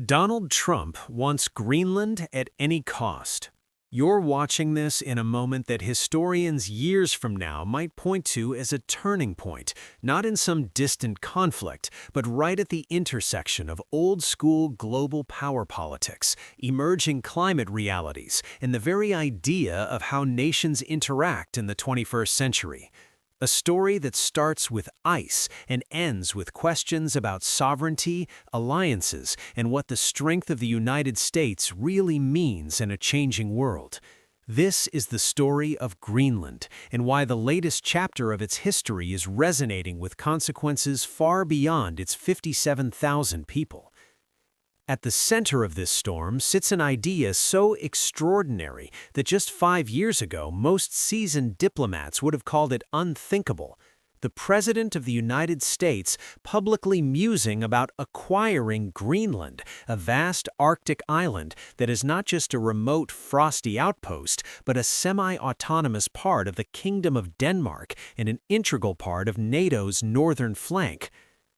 Donald Trump wants Greenland at any cost. You're watching this in a moment that historians years from now might point to as a turning point, not in some distant conflict, but right at the intersection of old-school global power politics, emerging climate realities, and the very idea of how nations interact in the 21st century. A story that starts with ice and ends with questions about sovereignty, alliances, and what the strength of the United States really means in a changing world. This is the story of Greenland, and why the latest chapter of its history is resonating with consequences far beyond its 57,000 people. At the center of this storm sits an idea so extraordinary that just 5 years ago, most seasoned diplomats would have called it unthinkable. The President of the United States publicly musing about acquiring Greenland, a vast Arctic island that is not just a remote, frosty outpost, but a semi-autonomous part of the Kingdom of Denmark and an integral part of NATO's northern flank.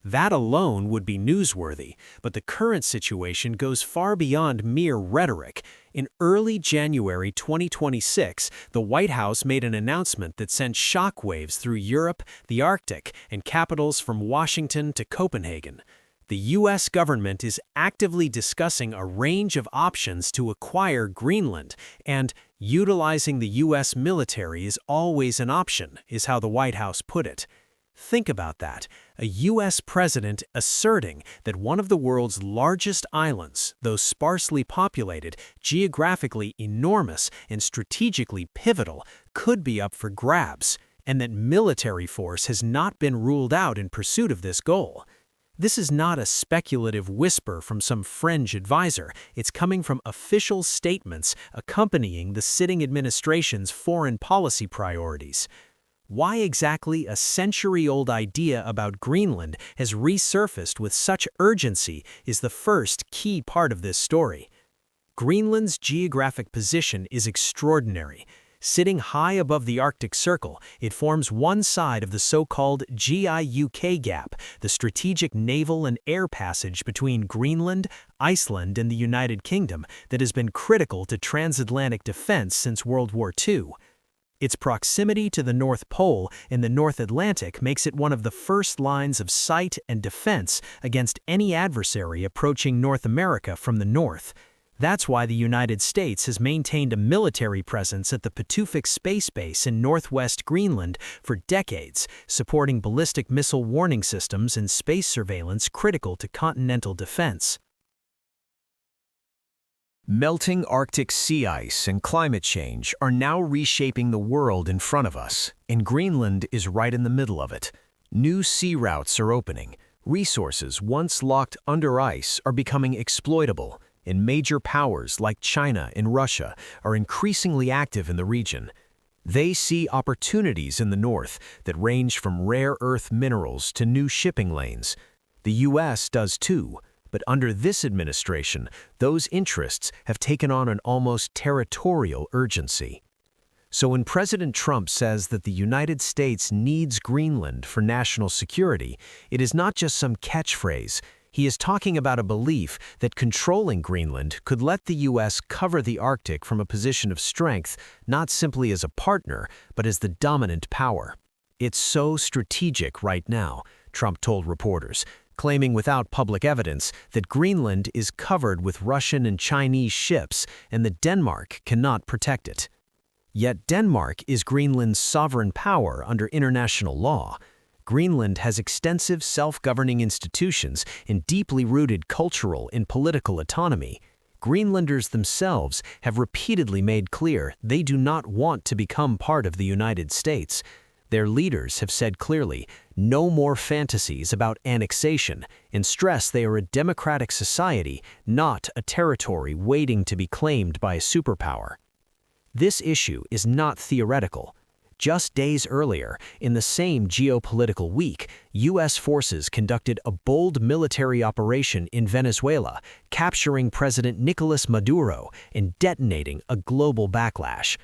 That alone would be newsworthy, but the current situation goes far beyond mere rhetoric. In early January 2026, the White House made an announcement that sent shockwaves through Europe, the Arctic, and capitals from Washington to Copenhagen. The U.S. government is actively discussing a range of options to acquire Greenland, and utilizing the U.S. military is always an option, is how the White House put it. Think about that. A U.S. president asserting that one of the world's largest islands, though sparsely populated, geographically enormous, and strategically pivotal, could be up for grabs, and that military force has not been ruled out in pursuit of this goal. This is not a speculative whisper from some fringe advisor. It's coming from official statements accompanying the sitting administration's foreign policy priorities. Why exactly a century-old idea about Greenland has resurfaced with such urgency is the first key part of this story. Greenland's geographic position is extraordinary. Sitting high above the Arctic Circle, it forms one side of the so-called GIUK Gap, the strategic naval and air passage between Greenland, Iceland, and the United Kingdom that has been critical to transatlantic defense since World War II. Its proximity to the North Pole in the North Atlantic makes it one of the first lines of sight and defense against any adversary approaching North America from the north. That's why the United States has maintained a military presence at the Pituffik Space Base in northwest Greenland for decades, supporting ballistic missile warning systems and space surveillance critical to continental defense. Melting Arctic sea ice and climate change are now reshaping the world in front of us, and Greenland is right in the middle of it. New sea routes are opening. Resources once locked under ice are becoming exploitable, and major powers like China and Russia are increasingly active in the region. They see opportunities in the north that range from rare earth minerals to new shipping lanes. The U.S. does too. But under this administration, those interests have taken on an almost territorial urgency. So when President Trump says that the United States needs Greenland for national security, it is not just some catchphrase. He is talking about a belief that controlling Greenland could let the U.S. cover the Arctic from a position of strength, not simply as a partner, but as the dominant power. It's so strategic right now, Trump told reporters, claiming without public evidence that Greenland is covered with Russian and Chinese ships and that Denmark cannot protect it. Yet Denmark is Greenland's sovereign power under international law. Greenland has extensive self-governing institutions and deeply rooted cultural and political autonomy. Greenlanders themselves have repeatedly made clear they do not want to become part of the United States. Their leaders have said clearly, no more fantasies about annexation, and stress they are a democratic society, not a territory waiting to be claimed by a superpower. This issue is not theoretical. Just days earlier, in the same geopolitical week, U.S. forces conducted a bold military operation in Venezuela, capturing President Nicolas Maduro and detonating a global backlash.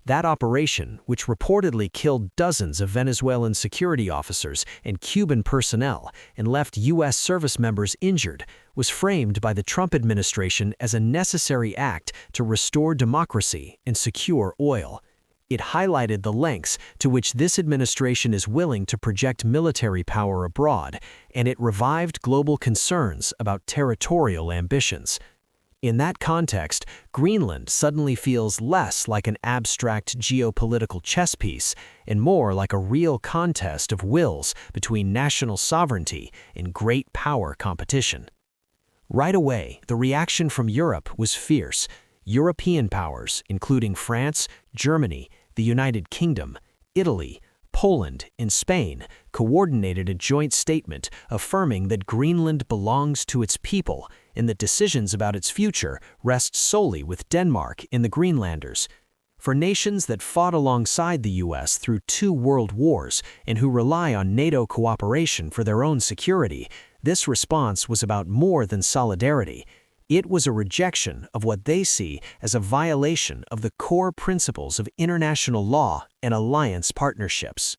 That operation, which reportedly killed dozens of Venezuelan security officers and Cuban personnel and left U.S. service members injured, was framed by the Trump administration as a necessary act to restore democracy and secure oil. It highlighted the lengths to which this administration is willing to project military power abroad, and it revived global concerns about territorial ambitions. In that context, Greenland suddenly feels less like an abstract geopolitical chess piece and more like a real contest of wills between national sovereignty and great power competition. Right away, the reaction from Europe was fierce. European powers, including France, Germany, the United Kingdom, Italy, Poland, and Spain, coordinated a joint statement affirming that Greenland belongs to its people and that decisions about its future rest solely with Denmark and the Greenlanders. For nations that fought alongside the U.S. through 2 world wars and who rely on NATO cooperation for their own security, this response was about more than solidarity. It was a rejection of what they see as a violation of the core principles of international law and alliance partnerships.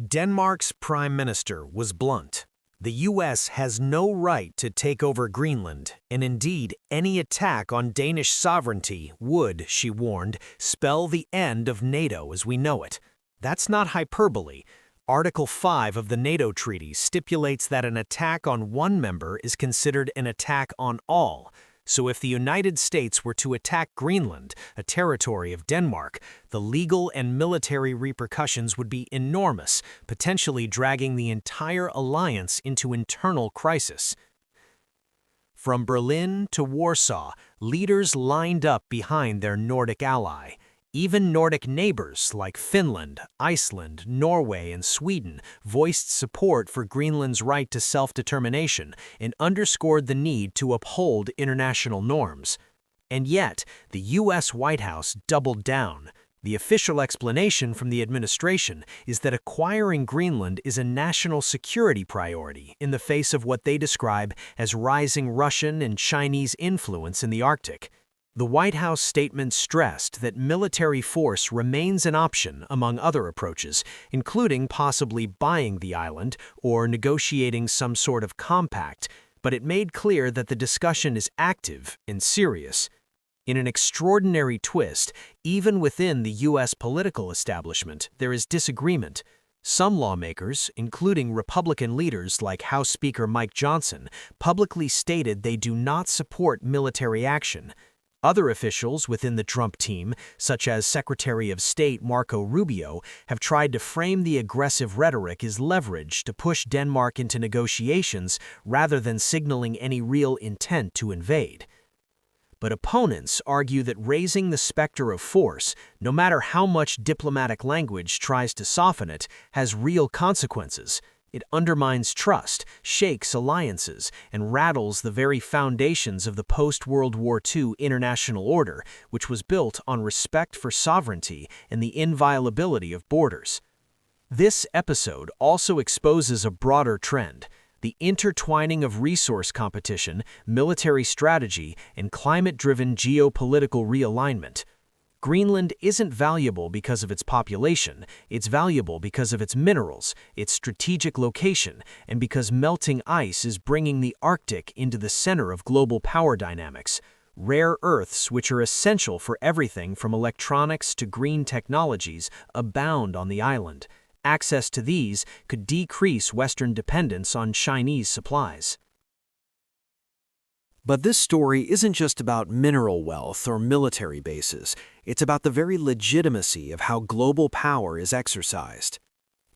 Denmark's prime minister was blunt. The U.S. has no right to take over Greenland, and indeed, any attack on Danish sovereignty would, she warned, spell the end of NATO as we know it. That's not hyperbole. Article 5 of the NATO Treaty stipulates that an attack on one member is considered an attack on all. So if the United States were to attack Greenland, a territory of Denmark, the legal and military repercussions would be enormous, potentially dragging the entire alliance into internal crisis. From Berlin to Warsaw, leaders lined up behind their Nordic ally. Even Nordic neighbors like Finland, Iceland, Norway, and Sweden voiced support for Greenland's right to self-determination and underscored the need to uphold international norms. And yet, the U.S. White House doubled down. The official explanation from the administration is that acquiring Greenland is a national security priority in the face of what they describe as rising Russian and Chinese influence in the Arctic. The White House statement stressed that military force remains an option among other approaches, including possibly buying the island or negotiating some sort of compact, but it made clear that the discussion is active and serious. In an extraordinary twist, even within the U.S. political establishment, there is disagreement. Some lawmakers, including Republican leaders like House Speaker Mike Johnson, publicly stated they do not support military action. Other officials within the Trump team, such as Secretary of State Marco Rubio, have tried to frame the aggressive rhetoric as leverage to push Denmark into negotiations rather than signaling any real intent to invade. But opponents argue that raising the specter of force, no matter how much diplomatic language tries to soften it, has real consequences. It undermines trust, shakes alliances, and rattles the very foundations of the post-World War II international order, which was built on respect for sovereignty and the inviolability of borders. This episode also exposes a broader trend: the intertwining of resource competition, military strategy, and climate-driven geopolitical realignment. Greenland isn't valuable because of its population, it's valuable because of its minerals, its strategic location, and because melting ice is bringing the Arctic into the center of global power dynamics. Rare earths, which are essential for everything from electronics to green technologies, abound on the island. Access to these could decrease Western dependence on Chinese supplies. But this story isn't just about mineral wealth or military bases. It's about the very legitimacy of how global power is exercised.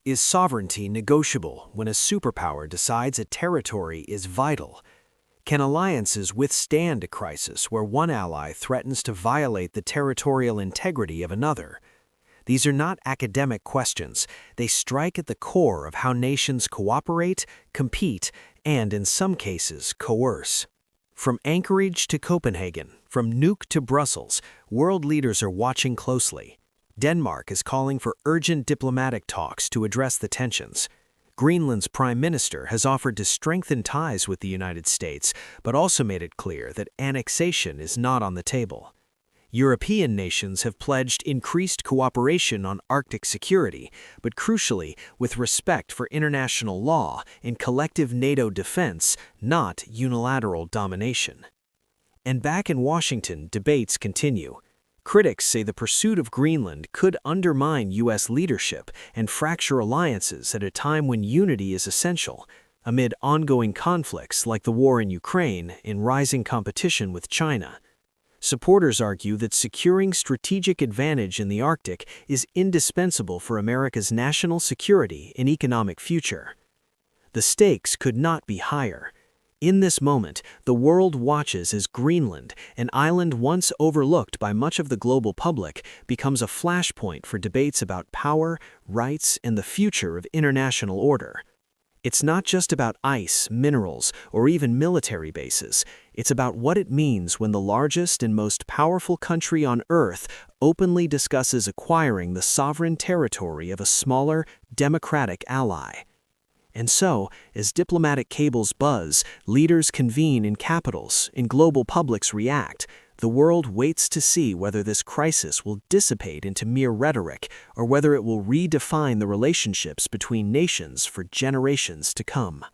Is sovereignty negotiable when a superpower decides a territory is vital? Can alliances withstand a crisis where one ally threatens to violate the territorial integrity of another? These are not academic questions. They strike at the core of how nations cooperate, compete, and, in some cases, coerce. From Anchorage to Copenhagen, from Nuuk to Brussels, world leaders are watching closely. Denmark is calling for urgent diplomatic talks to address the tensions. Greenland's prime minister has offered to strengthen ties with the United States, but also made it clear that annexation is not on the table. European nations have pledged increased cooperation on Arctic security, but crucially, with respect for international law and collective NATO defense, not unilateral domination. And back in Washington, debates continue. Critics say the pursuit of Greenland could undermine U.S. leadership and fracture alliances at a time when unity is essential, amid ongoing conflicts like the war in Ukraine and rising competition with China. Supporters argue that securing strategic advantage in the Arctic is indispensable for America's national security and economic future. The stakes could not be higher. In this moment, the world watches as Greenland, an island once overlooked by much of the global public, becomes a flashpoint for debates about power, rights, and the future of international order. It's not just about ice, minerals, or even military bases. It's about what it means when the largest and most powerful country on Earth openly discusses acquiring the sovereign territory of a smaller, democratic ally. And so, as diplomatic cables buzz, leaders convene in capitals, and global publics react, the world waits to see whether this crisis will dissipate into mere rhetoric or whether it will redefine the relationships between nations for generations to come.